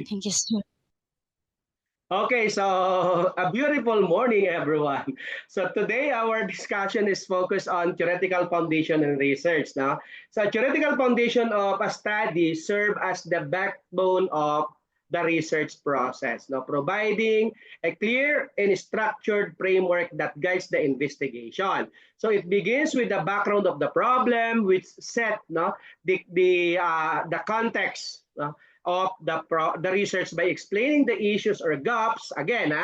Thank you, sir. Okay, so a beautiful morning, everyone. So today our discussion is focused on theoretical foundation and research. Now, so theoretical foundation of a study serve as the backbone of the research process, now providing a clear and structured framework that guides the investigation. So it begins with the background of the problem, which set the context. Of the research by explaining the issues or gaps again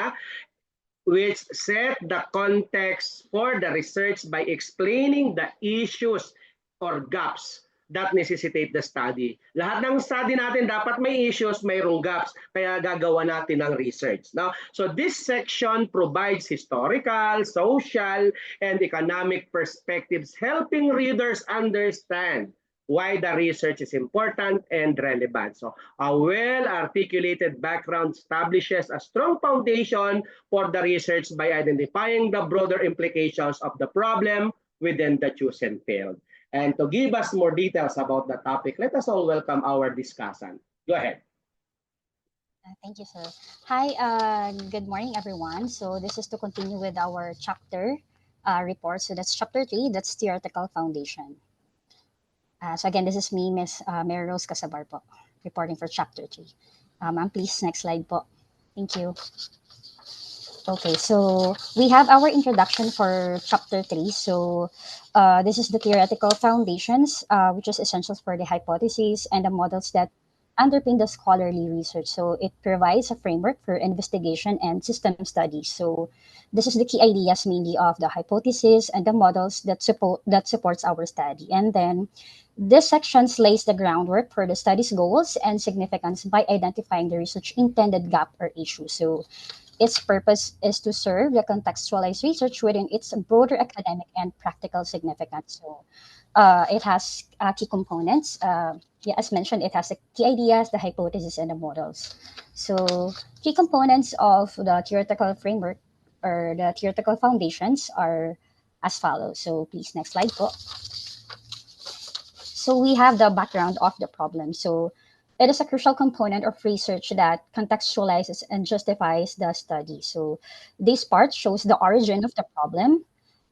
which set the context for the research by explaining the issues or gaps that necessitate the study. Lahat ng study natin dapat may issues, mayroong gaps, kaya gagawa natin ng research. No? So this section provides historical, social, and economic perspectives helping readers understand why the research is important and relevant. So a well-articulated background establishes a strong foundation for the research by identifying the broader implications of the problem within the chosen field. And to give us more details about the topic, let us all welcome our discussant. Go ahead. Thank you, sir. Hi, good morning, everyone. So this is to continue with our chapter report. So that's chapter 3, that's theoretical foundation. So again, this is me, Miss Mary Rose Casabar po, reporting for chapter 3. Ma'am, please, next slide po. Thank you. Okay, so we have our introduction for chapter 3. So this is the theoretical foundations, which is essentials for the hypotheses and the models that underpin the scholarly research. So it provides a framework for investigation and system studies. So this is the key ideas mainly of the hypothesis and the models that supports our study. And then this section lays the groundwork for the study's goals and significance by identifying the research intended gap or issue. So its purpose is to serve the contextualized research within its broader academic and practical significance. So it has key components. Yeah, as mentioned, it has the key ideas, the hypothesis, and the models. So key components of the theoretical framework or the theoretical foundations are as follows. So please, next slide po. So we have the background of the problem. So it is a crucial component of research that contextualizes and justifies the study. So this part shows the origin of the problem,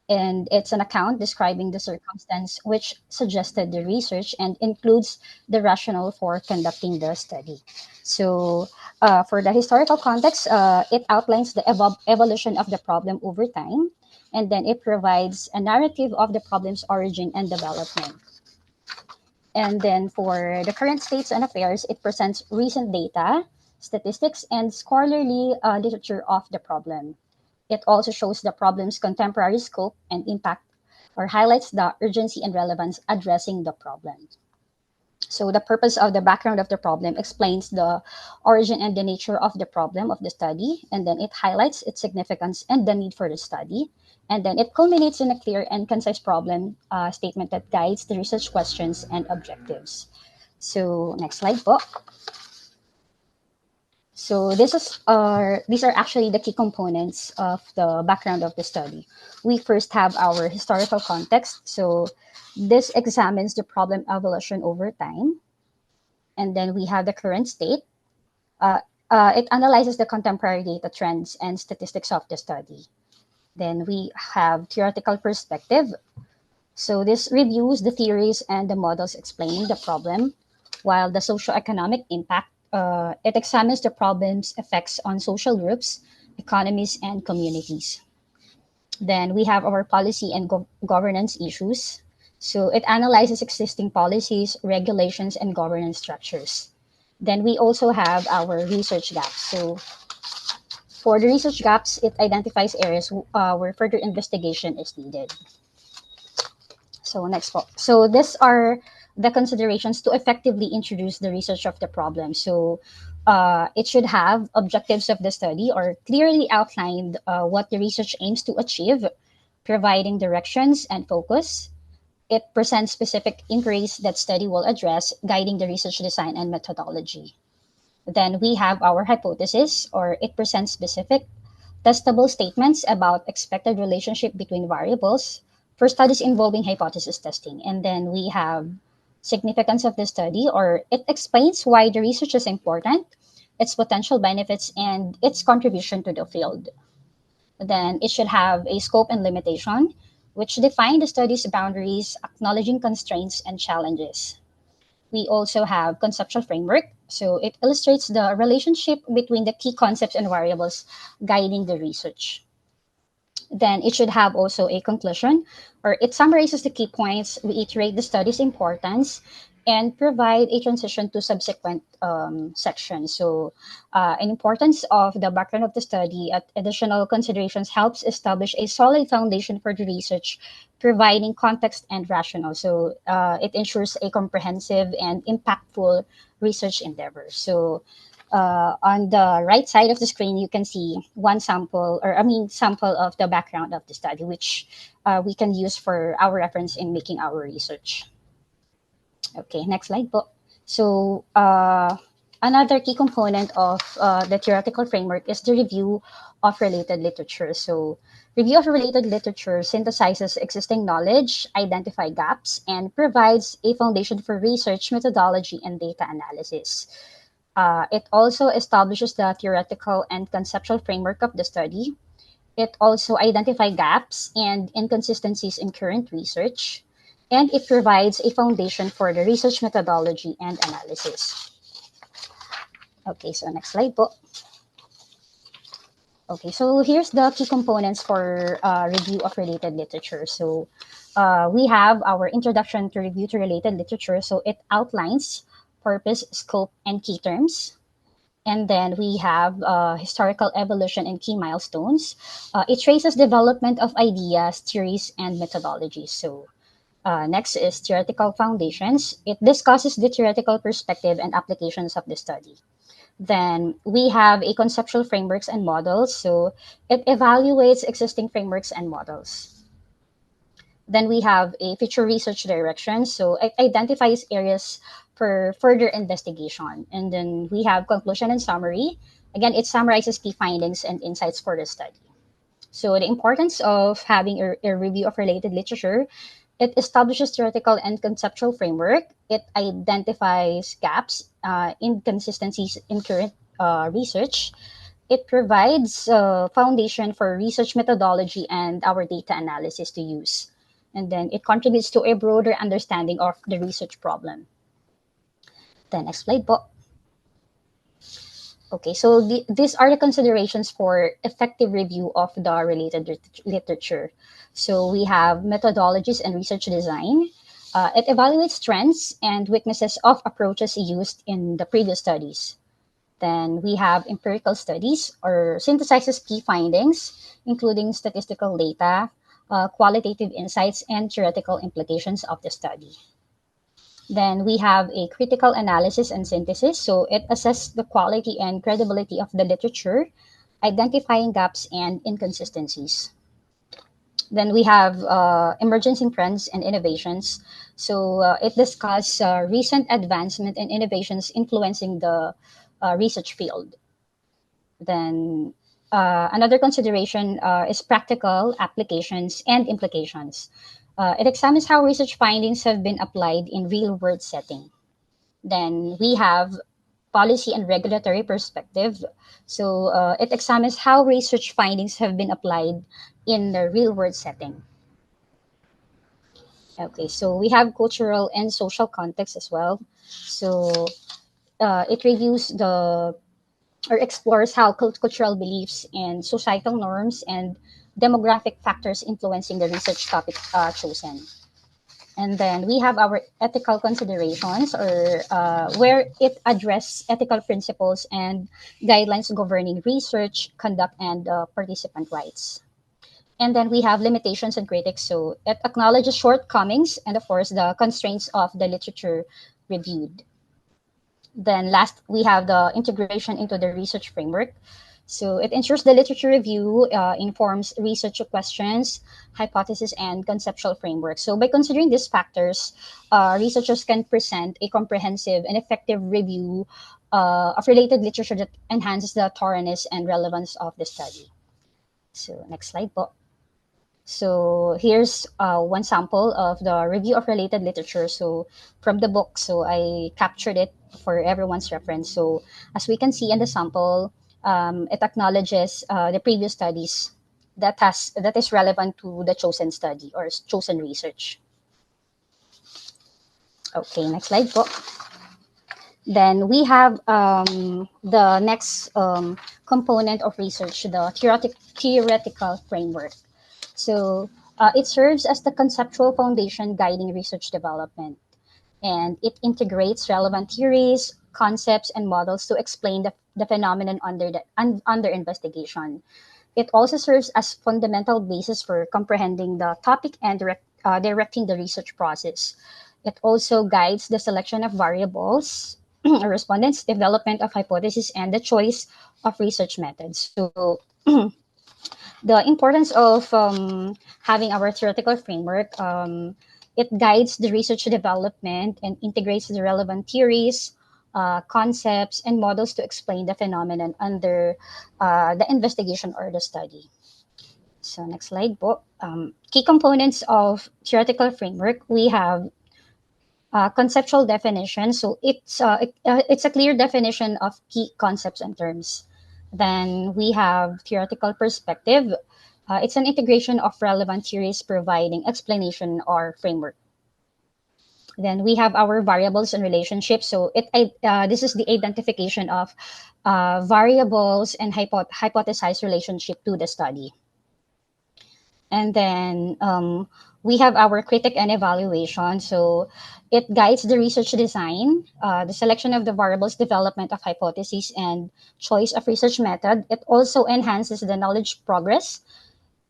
and it's an account describing the circumstance which suggested the research and includes the rationale for conducting the study. So for the historical context, it outlines the evolution of the problem over time, and then it provides a narrative of the problem's origin and development. And then for the current states and affairs, it presents recent data, statistics, and scholarly literature of the problem. It also shows the problem's contemporary scope and impact, or highlights the urgency and relevance addressing the problem. So the purpose of the background of the problem explains the origin and the nature of the problem of the study, and then it highlights its significance and the need for the study. And then it culminates in a clear and concise problem statement that guides the research questions and objectives. So next slide po. So these are actually the key components of the background of the study. We first have our historical context. So this examines the problem evolution over time. And then we have the current state. Uh, it analyzes the contemporary data trends and statistics of the study. Then we have theoretical perspective. So this reviews the theories and the models explaining the problem, while the socioeconomic impact, it examines the problem's effects on social groups, economies, and communities. Then we have our policy and governance issues. So it analyzes existing policies, regulations, and governance structures. Then we also have our research gaps. So for the research gaps, it identifies areas where further investigation is needed. So next po. So these are the considerations to effectively introduce the research of the problem. So it should have objectives of the study or clearly outlined what the research aims to achieve, providing directions and focus. It presents specific inquiries that study will address, guiding the research design and methodology. Then we have our hypothesis, or it presents specific testable statements about expected relationship between variables for studies involving hypothesis testing. And then we have significance of the study, or it explains why the research is important, its potential benefits, and its contribution to the field. Then it should have a scope and limitation, which define the study's boundaries, acknowledging constraints and challenges. We also have conceptual framework. So it illustrates the relationship between the key concepts and variables guiding the research. Then it should have also a conclusion, or it summarizes the key points, reiterate the study's importance, and provide a transition to subsequent sections. So, an importance of the background of the study, additional considerations helps establish a solid foundation for the research, providing context and rationale. So, it ensures a comprehensive and impactful research endeavor. So, on the right side of the screen, you can see one sample, or I mean, sample of the background of the study, which we can use for our reference in making our research. Okay, next slide po. So, another key component of the theoretical framework is the review of related literature. So, review of related literature synthesizes existing knowledge, identify gaps, and provides a foundation for research methodology and data analysis. It also establishes the theoretical and conceptual framework of the study. It also identifies gaps and inconsistencies in current research, and it provides a foundation for the research methodology and analysis. Okay, so next slide po. Okay, so here's the key components for review of related literature. So we have our introduction to review to related literature. So it outlines purpose, scope, and key terms. And then we have historical evolution and key milestones. It traces development of ideas, theories, and methodologies. So next is theoretical foundations. It discusses the theoretical perspective and applications of the study. Then we have a conceptual frameworks and models. So it evaluates existing frameworks and models. Then we have a future research direction. So it identifies areas for further investigation. And then we have conclusion and summary. Again, it summarizes key findings and insights for the study. So the importance of having a review of related literature, it establishes theoretical and conceptual framework. It identifies gaps, inconsistencies in current research. It provides a foundation for research methodology and our data analysis to use. And then it contributes to a broader understanding of the research problem. Then next slide po. Okay, so these are the considerations for effective review of the related literature. So we have methodologies and research design. It evaluates trends and weaknesses of approaches used in the previous studies. Then we have empirical studies, or synthesizes key findings, including statistical data, qualitative insights, and theoretical implications of the study. Then we have a critical analysis and synthesis. So it assesses the quality and credibility of the literature, identifying gaps and inconsistencies. Then we have emerging trends and innovations. So it discusses recent advancement and innovations influencing the research field. Then another consideration is practical applications and implications. It examines how research findings have been applied in real world setting. Then we have policy and regulatory perspective. So it examines how research findings have been applied in the real world setting. Okay, so we have cultural and social context as well. So it reviews the or explores how cultural beliefs and societal norms and demographic factors influencing the research topic chosen. And then we have our ethical considerations, or where it addresses ethical principles and guidelines governing research, conduct, and participant rights. And then we have limitations and critics. So it acknowledges shortcomings and, of course, the constraints of the literature reviewed. Then last, we have the integration into the research framework. So it ensures the literature review informs research questions, hypotheses, and conceptual framework. So by considering these factors, researchers can present a comprehensive and effective review of related literature that enhances the thoroughness and relevance of the study. So next slide po. So here's one sample of the review of related literature. So from the book, so I captured it for everyone's reference. So as we can see in the sample, it acknowledges the previous studies that is relevant to the chosen study or chosen research. Okay, next slide po. Then we have the next component of research, the theoretical framework. So it serves as the conceptual foundation guiding research development, and it integrates relevant theories, concepts, and models to explain the phenomenon under investigation. It also serves as fundamental basis for comprehending the topic and directing the research process. It also guides the selection of variables, respondents, development of hypotheses, and the choice of research methods. So the importance of having our theoretical framework, it guides the research development and integrates the relevant theories, concepts, and models to explain the phenomenon under the investigation or the study. So next slide po. Key components of theoretical framework, we have conceptual definition. So it's a clear definition of key concepts and terms. Then we have theoretical perspective. It's an integration of relevant theories providing explanation or framework. Then we have our variables and relationships. So this is the identification of variables and hypothesized relationship to the study. And then we have our critic and evaluation. So it guides the research design, the selection of the variables, development of hypotheses, and choice of research method. It also enhances the knowledge progress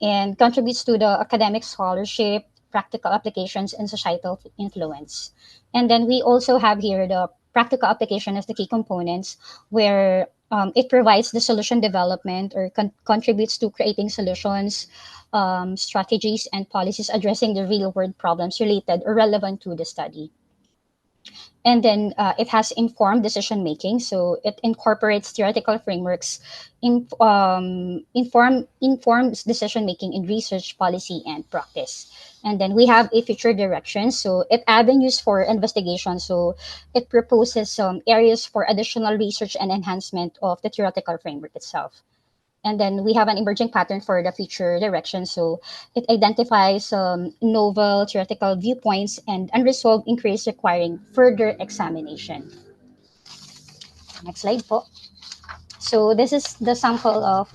and contributes to the academic scholarship, practical applications, and societal influence. And then we also have here the practical application as the key components, where it provides the solution development or contributes to creating solutions, strategies, and policies addressing the real world problems related or relevant to the study. And then it has informed decision making, so it incorporates theoretical frameworks, informs decision making in research, policy, and practice. And then we have a future direction, so it avenues for investigation, so it proposes some areas for additional research and enhancement of the theoretical framework itself. And then we have an emerging pattern for the future direction. So it identifies novel theoretical viewpoints and unresolved inquiries requiring further examination. Next slide po. So this is the sample of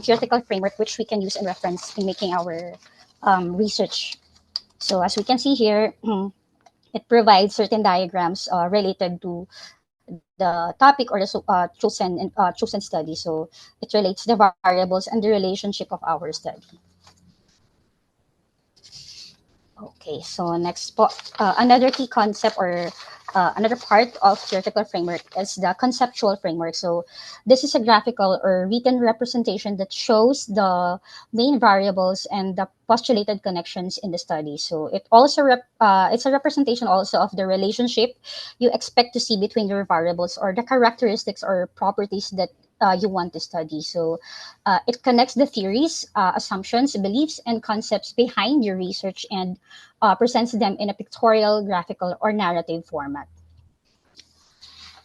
theoretical framework which we can use in reference in making our research. So as we can see here, it provides certain diagrams related to the topic or the chosen study. So it relates the variables and the relationship of our study. Okay, so next po, another key concept or another part of theoretical framework is the conceptual framework. So this is a graphical or written representation that shows the main variables and the postulated connections in the study. So it's a representation also of the relationship you expect to see between your variables or the characteristics or properties that you want to study. So it connects the theories, assumptions, beliefs, and concepts behind your research and presents them in a pictorial, graphical, or narrative format.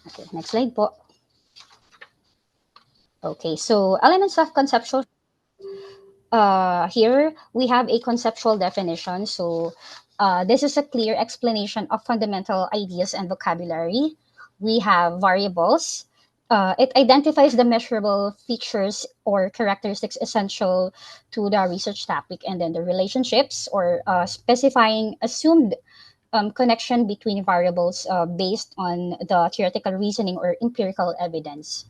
Okay, next slide po. Okay, so elements of conceptual. Here we have a conceptual definition. So this is a clear explanation of fundamental ideas and vocabulary. We have variables. It identifies the measurable features or characteristics essential to the research topic, and then the relationships or specifying assumed connection between variables based on the theoretical reasoning or empirical evidence.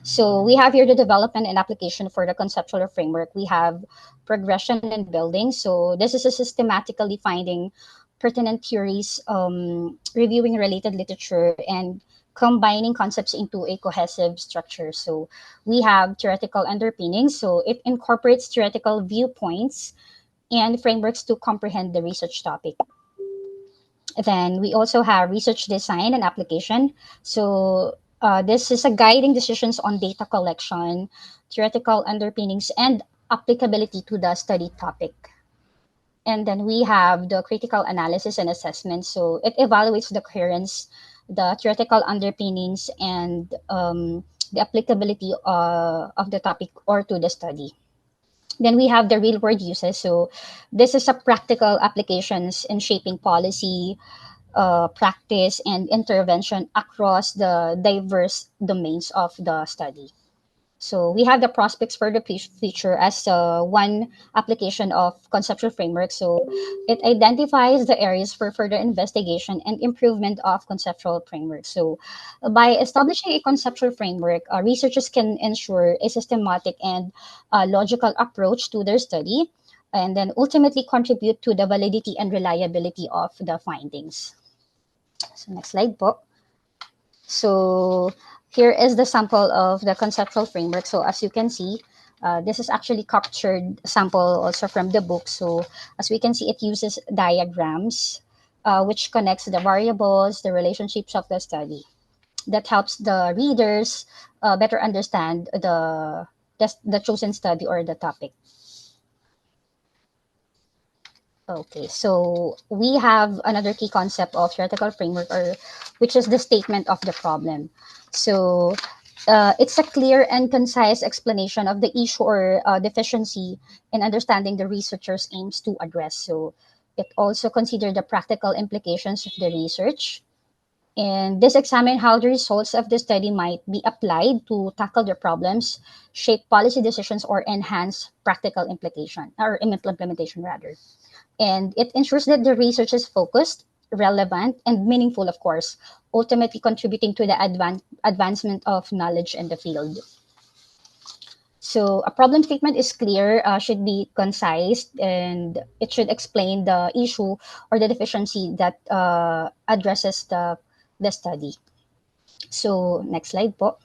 So we have here the development and application for the conceptual framework. We have progression and building. So this is a systematically finding pertinent theories, reviewing related literature, and combining concepts into a cohesive structure. So we have theoretical underpinnings. So it incorporates theoretical viewpoints and frameworks to comprehend the research topic. Then we also have research design and application. So this is a guiding decisions on data collection, theoretical underpinnings, and applicability to the study topic. And then we have the critical analysis and assessment. So it evaluates the coherence, the theoretical underpinnings, and the applicability of the topic or to the study. Then we have the real world uses. So this is a practical applications in shaping policy, practice, and intervention across the diverse domains of the study. So we have the prospects for the future as one application of conceptual framework. So it identifies the areas for further investigation and improvement of conceptual framework. So by establishing a conceptual framework, researchers can ensure a systematic and logical approach to their study, and then ultimately contribute to the validity and reliability of the findings. So next slide po. So here is the sample of the conceptual framework. So as you can see, this is actually captured sample also from the book. So as we can see, it uses diagrams, which connects the variables, the relationships of the study. That helps the readers better understand the chosen study or the topic. Okay, so we have another key concept of theoretical framework, or which is the statement of the problem. So it's a clear and concise explanation of the issue or deficiency in understanding the researcher's aims to address. So it also considers the practical implications of the research. And this examine how the results of the study might be applied to tackle the problems, shape policy decisions, or enhance practical implication or implementation rather. And it ensures that the research is focused, relevant, and meaningful, of course, ultimately contributing to the advancement of knowledge in the field. So a problem statement is clear, should be concise, and it should explain the issue or the deficiency that addresses the study. So next slide po.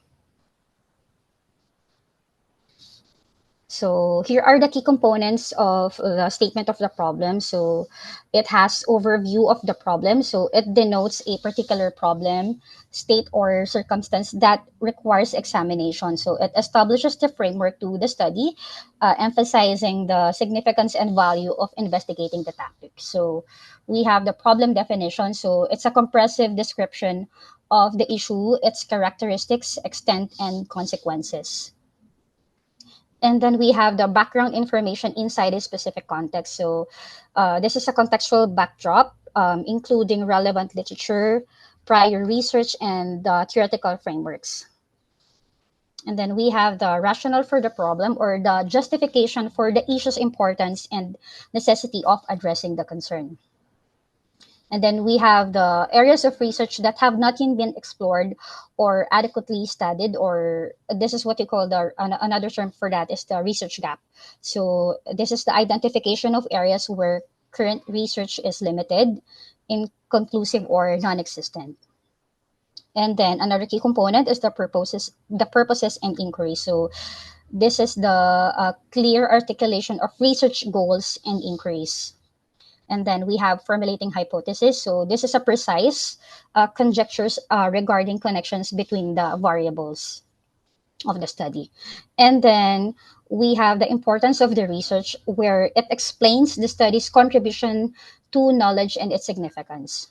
So here are the key components of the statement of the problem. So it has overview of the problem. So it denotes a particular problem, state, or circumstance that requires examination. So it establishes the framework to the study, emphasizing the significance and value of investigating the topic. So we have the problem definition. So it's a comprehensive description of the issue, its characteristics, extent, and consequences. And then we have the background information inside a specific context. So this is a contextual backdrop, including relevant literature, prior research, and theoretical frameworks. And then we have the rationale for the problem, or the justification for the issue's importance and necessity of addressing the concern. And then we have the areas of research that have not yet been explored or adequately studied, or this is what you call another term for that is the research gap. So this is the identification of areas where current research is limited, inconclusive, or non-existent. And then another key component is the purposes and inquiry. So this is the clear articulation of research goals and inquiries. And then we have formulating hypothesis. So this is a precise conjectures regarding connections between the variables of the study. And then we have the importance of the research, where it explains the study's contribution to knowledge and its significance.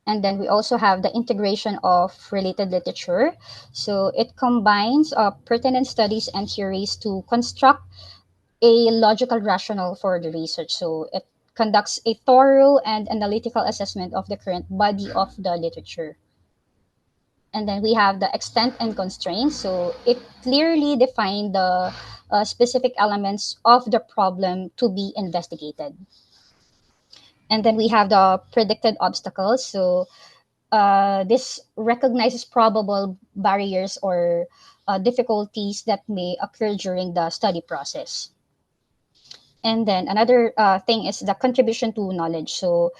And then we also have the integration of related literature. So it combines pertinent studies and theories to construct a logical rationale for the research. So it conducts a thorough and analytical assessment of the current body of the literature. And then we have the extent and constraints. So it clearly defined the specific elements of the problem to be investigated. And then we have the predicted obstacles. So this recognizes probable barriers or difficulties that may occur during the study process. And then another thing is the contribution to knowledge. So,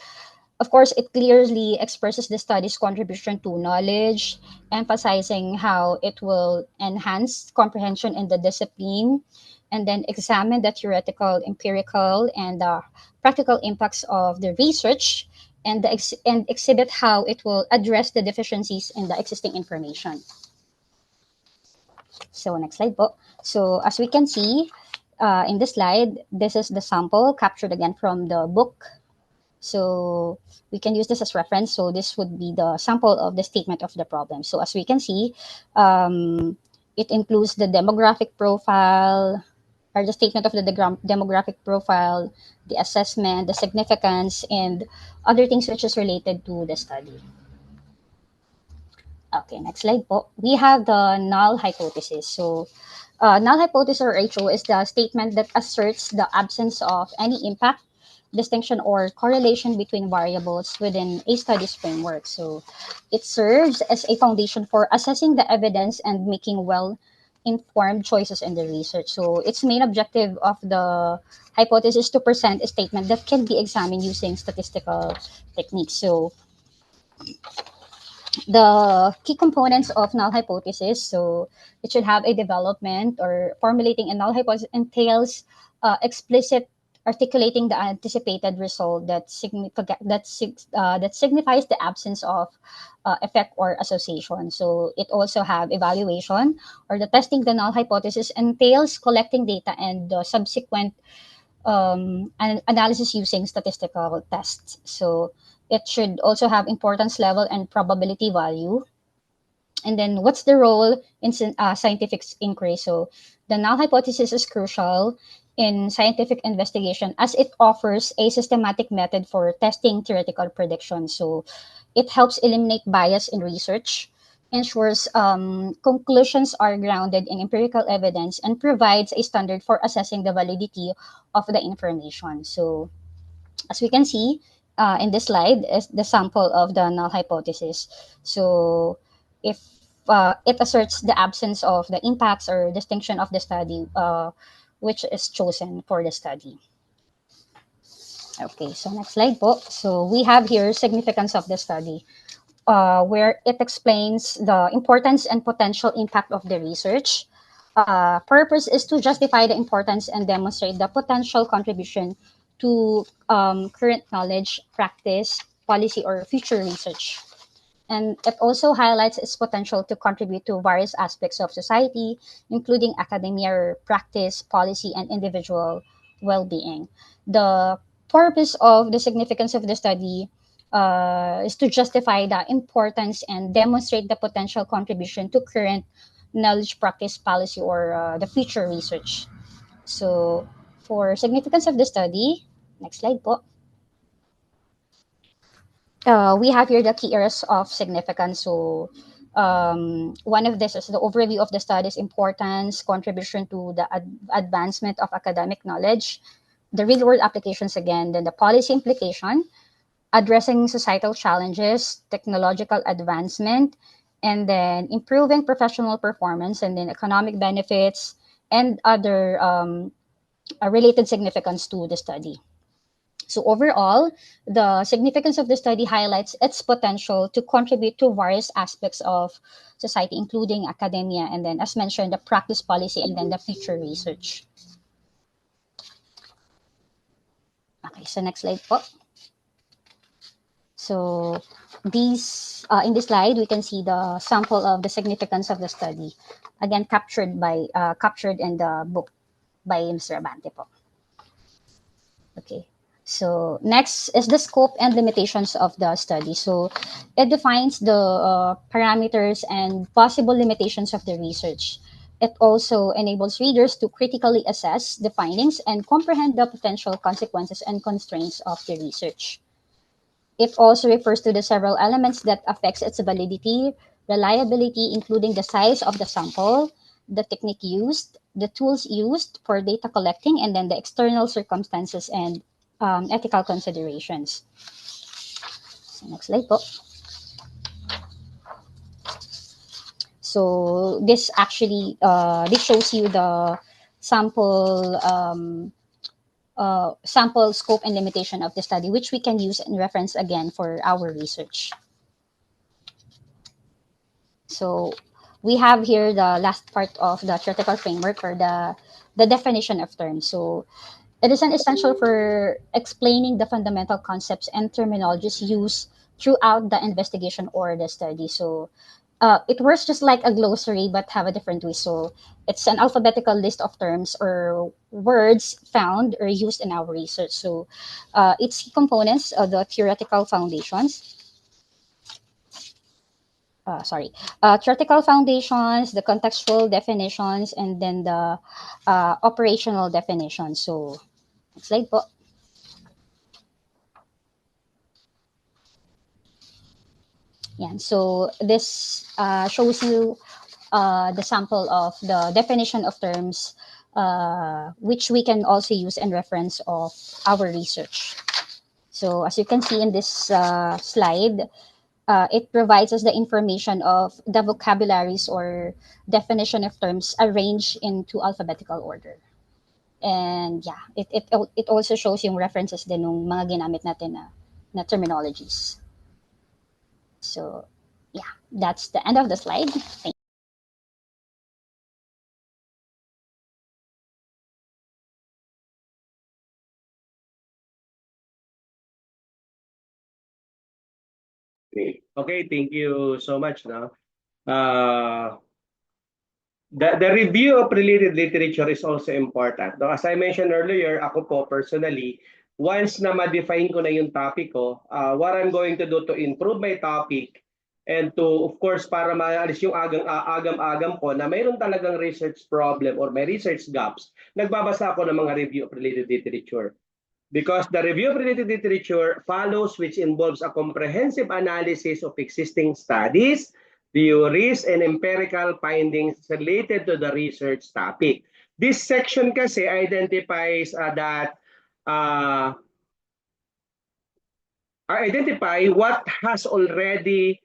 of course, it clearly expresses the study's contribution to knowledge, emphasizing how it will enhance comprehension in the discipline, and then examine the theoretical, empirical, and practical impacts of the research, and and exhibit how it will address the deficiencies in the existing information. So, next slide po. So, as we can see, in this slide, this is the sample captured again from the book. So we can use this as reference. So this would be the sample of the statement of the problem. So as we can see, it includes the demographic profile, or the statement of the demographic profile, the assessment, the significance, and other things which is related to the study. Okay, next slide po. We have the null hypothesis. So, null hypothesis or HO is the statement that asserts the absence of any impact, distinction, or correlation between variables within a study's framework. So, it serves as a foundation for assessing the evidence and making well-informed choices in the research. So, its main objective of the hypothesis is to present a statement that can be examined using statistical techniques. So, the key components of null hypothesis. So it should have a development, or formulating a null hypothesis entails explicit articulating the anticipated result that signifies the absence of effect or association. So it also have evaluation, or the testing the null hypothesis entails collecting data and subsequent analysis using statistical tests. So it should also have importance level and probability value. And then what's the role in scientific inquiry? So the null hypothesis is crucial in scientific investigation as it offers a systematic method for testing theoretical predictions. So it helps eliminate bias in research, ensures conclusions are grounded in empirical evidence, and provides a standard for assessing the validity of the information. So as we can see in this slide is the sample of the null hypothesis. So if it asserts the absence of the impacts or distinction of the study, which is chosen for the study. Okay, so next slide po. So we have here significance of the study, where it explains the importance and potential impact of the research. Purpose is to justify the importance and demonstrate the potential contribution to current knowledge, practice, policy, or future research. And it also highlights its potential to contribute to various aspects of society, including academia, practice, policy, and individual well-being. The purpose of the significance of the study is to justify the importance and demonstrate the potential contribution to current knowledge, practice, policy, or the future research. So, for significance of the study, next slide po. We have here the key areas of significance. So, one of this is the overview of the study's importance, contribution to the advancement of academic knowledge, the real world applications again, then the policy implication, addressing societal challenges, technological advancement, and then improving professional performance, and then economic benefits, and other related significance to the study. So overall, the significance of the study highlights its potential to contribute to various aspects of society, including academia, and then, as mentioned, the practice, policy, and then the future research. Okay, so next slide po. So these in this slide, we can see the sample of the significance of the study, again captured in the book by Mr. Abante po. Okay. So next is the scope and limitations of the study. So it defines the parameters and possible limitations of the research. It also enables readers to critically assess the findings and comprehend the potential consequences and constraints of the research. It also refers to the several elements that affects its validity, reliability, including the size of the sample, the technique used, the tools used for data collecting, and then the external circumstances and ethical considerations. So next slide po. So this actually this shows you the sample sample scope and limitation of the study, which we can use and reference again for our research. So we have here the last part of the theoretical framework, or the definition of terms. So it is an essential for explaining the fundamental concepts and terminologies used throughout the investigation or the study. So It works just like a glossary, but have a different twist. So it's an alphabetical list of terms or words found or used in our research. So its key components are the theoretical foundations. Theoretical foundations, the contextual definitions, and then the operational definitions. So, next slide po. Yan. So, this shows you the sample of the definition of terms which we can also use in reference of our research. So, as you can see in this slide, it provides us the information of the vocabularies or definition of terms arranged into alphabetical order. And yeah, it also shows yung references din ng mga ginamit natin na terminologies. So yeah, that's the end of the slide. Thank Okay, thank you so much. No? Uh, the review of related literature is also important. No? As I mentioned earlier, ako po personally, once na ma-define ko na yung topic ko, what I'm going to do to improve my topic and to, of course, para maalis yung agam-agam ko na mayroon talagang research problem or may research gaps, nagbabasa ako ng mga review of related literature. Because the review of related literature follows, which involves a comprehensive analysis of existing studies, theories, and empirical findings related to the research topic. This section kasi identifies that identify what has already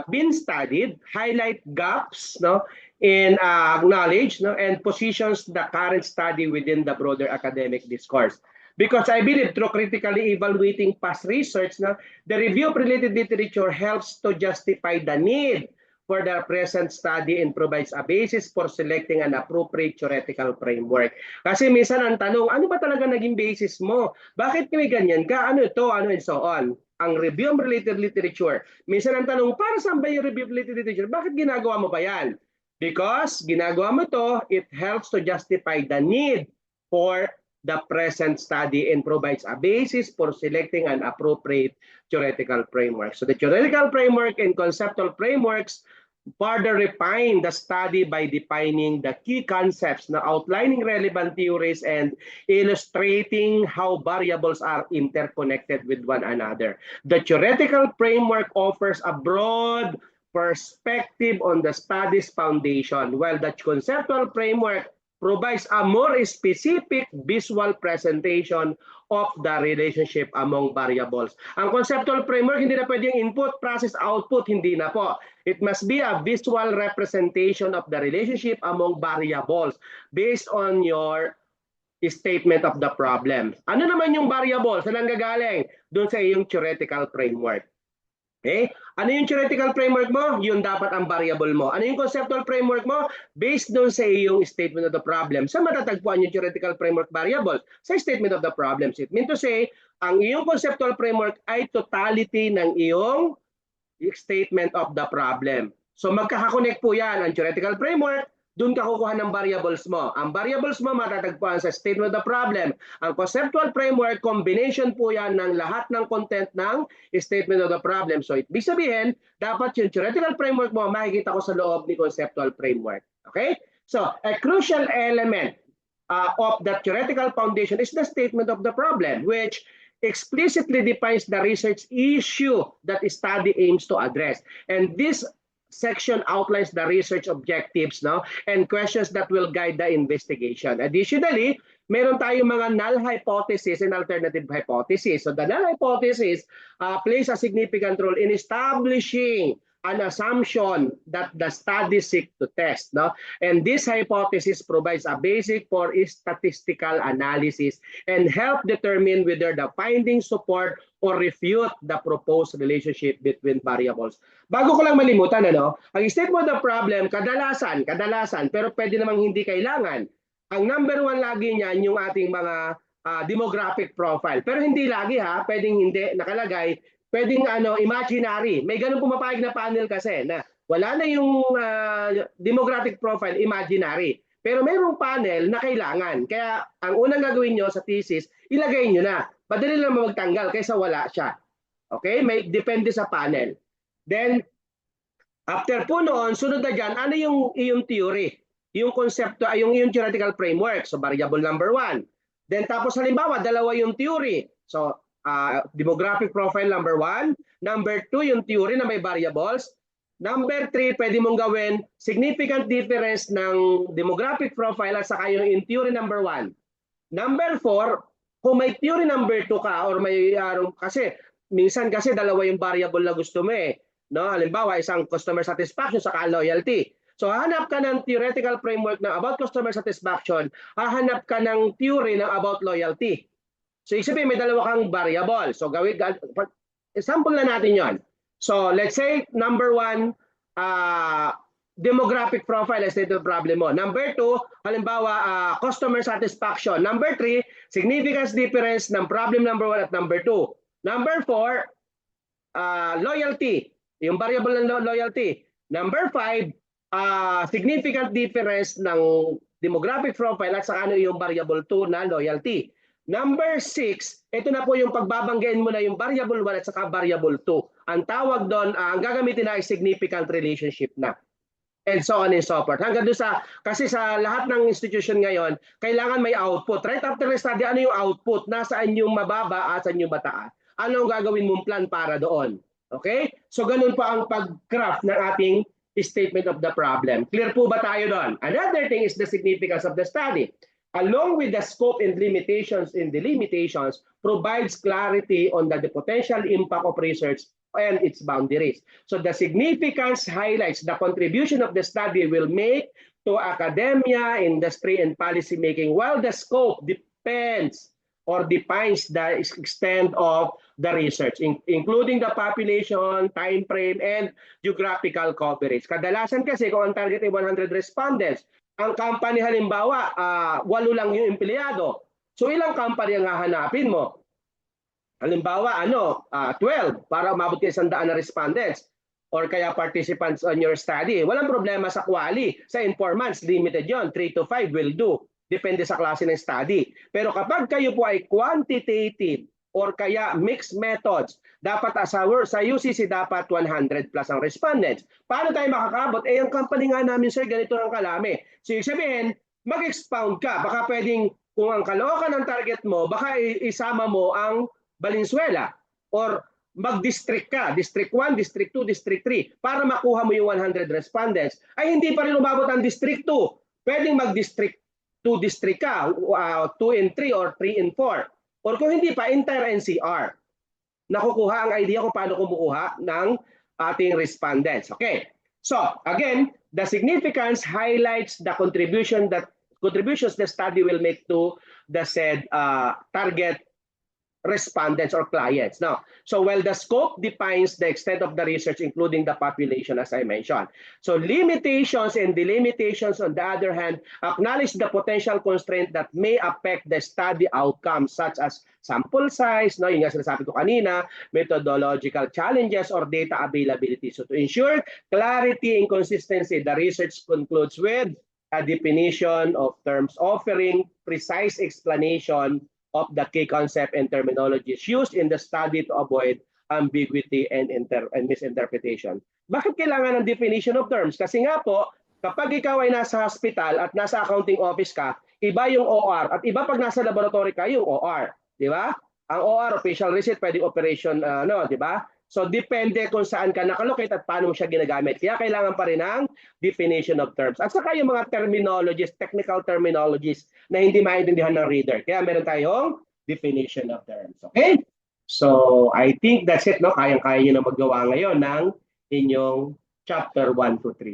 been studied, highlight gaps, no, in knowledge, no, and positions the current study within the broader academic discourse. Because I believe through critically evaluating past research, no, the review of related literature helps to justify the need for the present study and provides a basis for selecting an appropriate theoretical framework. Kasi minsan ang tanong, ano ba talaga naging basis mo? Bakit may ganyan ka? Ano ito? Ano and so on? Ang review of related literature. Minsan ang tanong, para saan ba yung review of related literature? Bakit ginagawa mo ba yan? Because ginagawa mo to, it helps to justify the need for the present study and provides a basis for selecting an appropriate theoretical framework. So the theoretical framework and conceptual frameworks further refine the study by defining the key concepts, na outlining relevant theories and illustrating how variables are interconnected with one another. The theoretical framework offers a broad perspective on the study's foundation, while the conceptual framework provides a more specific visual presentation of the relationship among variables. Ang conceptual framework, hindi na pwedeng input, process, output, hindi na po. It must be a visual representation of the relationship among variables based on your statement of the problem. Ano naman yung variable? Saan nanggagaling? Doon sa iyong theoretical framework. Okay? Ano yung theoretical framework mo? Yun dapat ang variable mo. Ano yung conceptual framework mo? Based doon sa iyong statement of the problem. Saan matatagpuan yung theoretical framework variable? Sa statement of the problem. It means to say, ang iyong conceptual framework ay totality ng iyong statement of the problem. So magkakakonect po yan ang theoretical framework, doon ka kukuha ng variables mo. Ang variables mo matatagpuan sa statement of the problem. Ang conceptual framework, combination po yan ng lahat ng content ng statement of the problem. So ibig sabihin, dapat yung theoretical framework mo makikita ko sa loob ni conceptual framework. Okay? So a crucial element of the theoretical foundation is the statement of the problem, which explicitly defines the research issue that the study aims to address. And this section outlines the research objectives, no, and questions that will guide the investigation. Additionally, meron tayong mga null hypothesis and alternative hypothesis. So the null hypothesis plays a significant role in establishing an assumption that the study seek to test, no? And this hypothesis provides a basic for statistical analysis and help determine whether the findings support or refute the proposed relationship between variables. Bago ko lang malimutan, ano, ang statement of the problem, kadalasan, pero pwede namang hindi kailangan. Ang number one lagi niyan yung ating mga demographic profile. Pero hindi lagi pwedeng hindi nakalagay, pwedeng imaginary. May ganun pumapayag na panel kasi na Wala na yung demographic profile imaginary. Pero mayroong panel na kailangan. Kaya ang unang gagawin nyo sa thesis, ilagay nyo na. Madali lang magtanggal kaysa wala siya. Okay? May depende sa panel. Then, after po noon, sunod na dyan, ano yung iyong theory? Yung konsepto, yung theoretical framework. So, variable number 1. Then, tapos halimbawa, dalawa yung theory. So, demographic profile number 1. Number 2, yung theory na may variables. Number 3, pwede mong gawin significant difference ng demographic profile at saka yung in theory number 1. Number 4, kung may theory number 2 ka or may kasi minsan kasi dalawa yung variable na gusto mo eh. No? Halimbawa, isang customer satisfaction saka loyalty. So hahanap ka ng theoretical framework na about customer satisfaction, hahanap ka ng theory ng about loyalty. So isipin may dalawa kang variable. So gawin example na natin 'yon. So let's say number 1, demographic profile as stated problem mo. Number 2, halimbawa customer satisfaction. Number 3, significance difference ng problem number 1 at number 2. Number 4, loyalty, yung variable ng loyalty. Number 5, significant difference ng demographic profile at saka ano yung variable 2 na loyalty. Number 6, ito na po yung pagbabanggain mo na yung variable 1 at saka variable 2. Ang tawag doon, ang gagamitin na ay significant relationship na. And so on and so forth. Hanggang doon kasi sa lahat ng institution ngayon, kailangan may output. Right after the study, ano yung output? Nasaan yung mababa at saan yung mataas? Ano ang gagawin mong plan para doon? Okay? So ganun pa ang pag-craft ng ating statement of the problem. Clear po ba tayo doon? Another thing is the significance of the study. Along with the scope and limitations in the limitations, provides clarity on the potential impact of research and its boundaries. So the significance highlights the contribution of the study will make to academia, industry, and policy making, while the scope depends or defines the extent of the research, including the population, time frame, and geographical coverage. Kadalasan kasi kung ang target ay 100 respondents, ang company halimbawa, 8 lang yung empleyado. So ilang company ang hahanapin mo? Halimbawa, 12 para umabot kayo 100 na respondents or kaya participants on your study. Walang problema sa quali. Sa informants, limited yon, 3 to 5 will do. Depende sa klase ng study. Pero kapag kayo po ay quantitative or kaya mixed methods, dapat sa UCC dapat 100 plus ang respondents. Paano tayo makakabot? Ang company nga namin, sir, ganito ang kalami. So, sabihin, mag-expound ka. Baka pwedeng, kung ang Caloocan ng target mo, baka isama mo ang Valenzuela or mag-district ka, District 1, District 2, District 3 para makuha mo yung 100 respondents. Ay hindi pa rin umabot ang District 2. Pwedeng mag-District 2 district ka, 2 and 3 or 3 and 4. Or kung hindi pa, entire NCR. Nakukuha ang idea kung paano kumukuha ng ating respondents. Okay. So, again, the significance highlights the contributions the study will make to the said target respondents or clients. Now, so while the scope defines the extent of the research, including the population, as I mentioned. So limitations and delimitations, on the other hand, acknowledge the potential constraint that may affect the study outcomes, such as sample size, yung nga sinasabi ko kanina, methodological challenges, or data availability. So to ensure clarity and consistency, the research concludes with a definition of terms offering precise explanation of the key concept and terminologies used in the study to avoid ambiguity and misinterpretation. Bakit kailangan ng definition of terms? Kasi nga po, kapag ikaw ay nasa hospital at nasa accounting office ka, iba yung OR at iba pag nasa laboratory ka yung OR. Di ba? Ang OR, official receipt, pwede operation, di ba? So depende kung saan ka nakalocate at paano mo siya ginagamit. Kaya kailangan pa rin ng definition of terms. At saka yung mga terminologies, technical terminologies na hindi maintindihan ng reader. Kaya meron tayong definition of terms. Okay? So I think that's it. No? Kayang-kaya nyo na magawa ngayon ng inyong chapter 1 to 3.